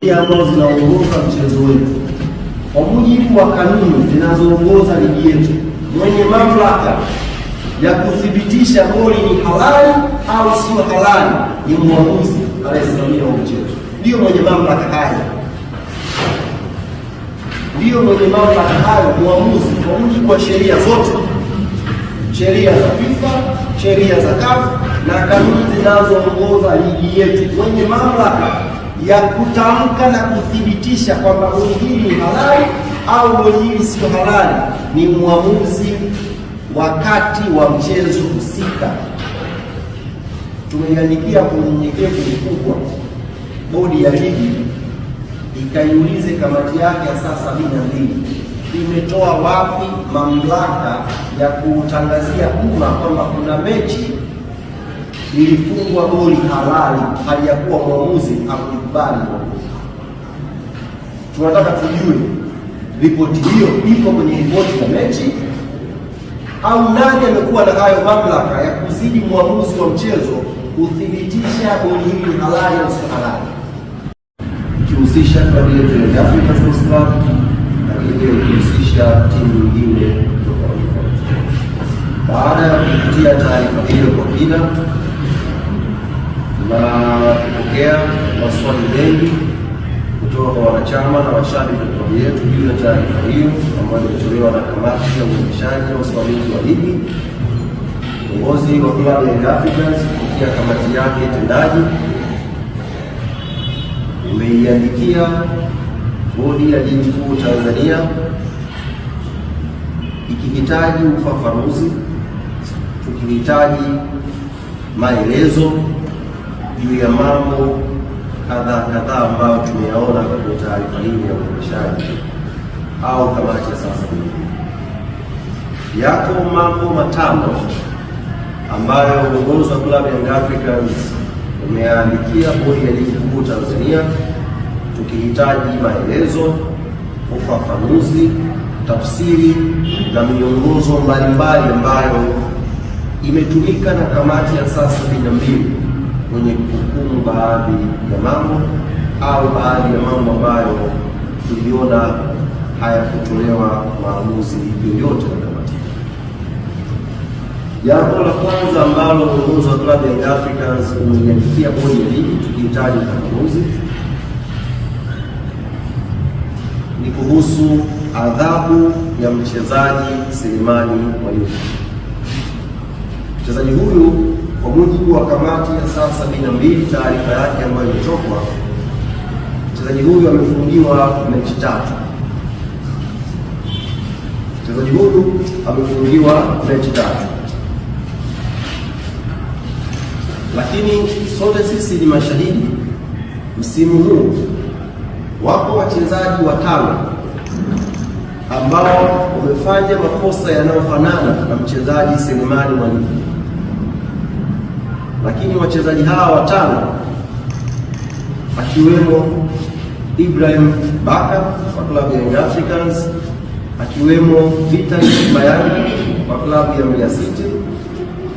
ambazo zinaongoza mchezo wetu. Kwa mujibu wa kanuni zinazoongoza ligi yetu, mwenye mamlaka ya kuthibitisha goli ni halali au sio halali ni mwamuzi anayesimamia mchezo. Ndio mwenye mamlaka hayo, ndio mwenye mamlaka hayo, mwamuzi, kwa mujibu wa sheria zote, sheria za FIFA, sheria za CAF na kanuni zinazoongoza ligi yetu. Mwenye mamlaka ya kutamka na kuthibitisha kwamba goli hili ni halali au goli hili sio halali ni mwamuzi wakati wa mchezo husika. Tumeiandikia kwa unyenyekevu mkubwa bodi ya ligi ikaiulize kamati yake ya saa 72 imetoa wapi mamlaka ya kutangazia umma kwamba kuna mechi ilifungwa goli halali hali ya kuwa mwamuzi hakukubali. Tunataka tujue ripoti hiyo iko kwenye ripoti ya mechi au nani amekuwa na hayo mamlaka ya kuzidi mwamuzi wa mchezo kuthibitisha goli hili halali au sio halali, ikihusisha klabu yetu ya Young Africans Club na ikihusisha timu nyingine tofauti. Baada ya kupitia taarifa hiyo kwa kina na kupokea maswali mengi kutoka kwa wanachama na washabiki wa klabu yetu juu ya taarifa hiyo ambayo ilitolewa na kamati ya uendeshaji na usimamizi wa ligi, uongozi wa klabu ya Young Africans kupitia kamati yake tendaji umeiandikia bodi ya ligi kuu Tanzania ikihitaji ufafanuzi, tukihitaji maelezo juu ya mambo kadhaa ambayo tumeyaona kwenye taarifa hii ya uendeshaji au kamati ya sasa. Yako mambo matano ambayo uongozi wa klabu ya Young Africans umeandikia bodi ya ligi kuu Tanzania tukihitaji maelezo, ufafanuzi, tafsiri na miongozo mbalimbali ambayo imetumika na kamati ya saa 72 kwenye kuhukumu baadhi ya mambo au baadhi ya mambo ambayo tuliona hayakutolewa maamuzi yoyote na kamati. Jambo la kwanza ambalo uongozi wa klabu ya Young Africans umeiandikia bodi ya ligi tukihitaji ufafanuzi ni kuhusu adhabu ya mchezaji Selemani Mwalimu. Mchezaji huyu kwa mujibu wa kamati ya saa 72 taarifa yake ambayo imetokwa, mchezaji huyu amefungiwa mechi 3. Mchezaji huyu amefungiwa mechi 3, lakini sote sisi ni mashahidi. Msimu huu wapo wachezaji 5 ambao wamefanya makosa yanayofanana na mchezaji Selemani Mwalimu, lakini wachezaji hawa 5 akiwemo Ibrahim Baka wa klabu ya Young Africans, akiwemo Vital Bayani wa klabu ya Mbeya City,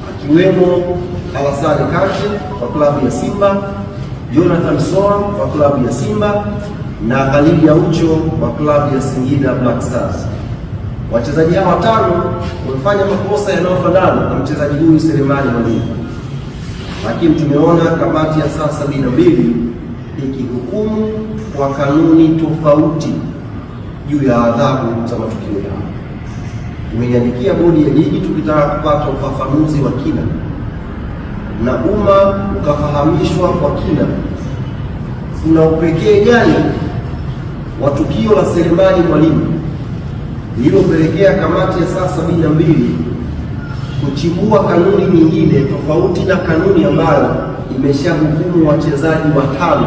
akiwemo Alassane Kante wa klabu ya Simba, Jonathan Soa wa klabu ya Simba na Khalid Aucho wa klabu ya Singida Black Stars. Wachezaji hawa 5 wamefanya makosa yanayofanana na mchezaji huyu Selemani Mwalimu, lakini tumeona kamati ya saa 72 ikihukumu kwa kanuni tofauti juu ya adhabu za matukio yao. Tumeiandikia bodi ya ligi tukitaka kupata ufafanuzi wa kina na umma ukafahamishwa kwa kina kuna upekee gani wa tukio la Selemani Mwalimu lililopelekea kamati ya saa 72 kuchimbua kanuni nyingine tofauti na kanuni ambayo imeshahukumu wachezaji 5